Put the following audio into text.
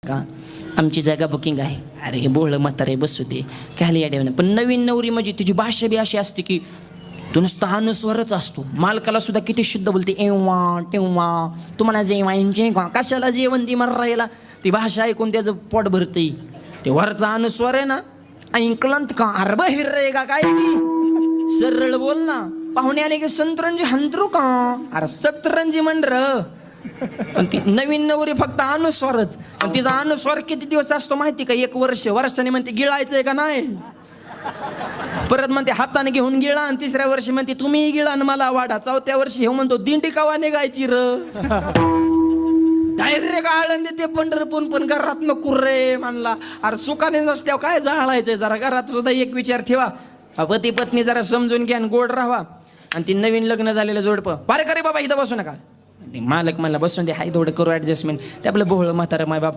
का आमची जागा बुकिंग आहे. अरे बोळं म्हातारे बसू दे काय या पण नवीन नवरी म्हणजे तुझी भाषा बी अशी असते की तू नुसता अनुस्वरच असतो. मालकाला सुद्धा किती शुद्ध बोलते एव्हा तेव्हा तुम्हाला जेवण जेव्हा कशाला जेवण ती राहिला ती भाषा ऐकून त्याचं पोट भरते. ते वरचा अनुस्वर आहे ना ऐकलंत का अरब हिर्रे का काय सरळ बोल ना. पाहुणे आले की संतरंजी हंतरू का अरे सतरंजी म्हणर. पण ती नवीन नवरी फक्त अनुस्वारच. पण तिचा अनुस्वार किती दिवस असतो माहिती का? 1 वर्ष. वर्षाने म्हणते गिळायचंय का नाही. परत म्हणते हाताने घेऊन गिळा. आणि 3ऱ्या वर्षी म्हणते तुम्ही गिळा आणि मला वाढा. 4थ्या वर्षी हे म्हणतो दिंडी कावा निघायची र. डायरेक्ट आळंदी ते पंढरपूर पण घरात नको रे म्हणला. अरे सुखाने नसल्यावर काय जाळायचंय. जरा घरात सुद्धा एक विचार ठेवा. पती पत्नी जरा समजून घ्या आणि गोड राहा. आणि ती नवीन लग्न झालेलं जोडपं पारे करे बाबा इथं बसू नका. मालक मला बसून दे हाय थोडं करू ऍडजस्टमेंट. ते आपलं बोहळ म्हातारं माय बाप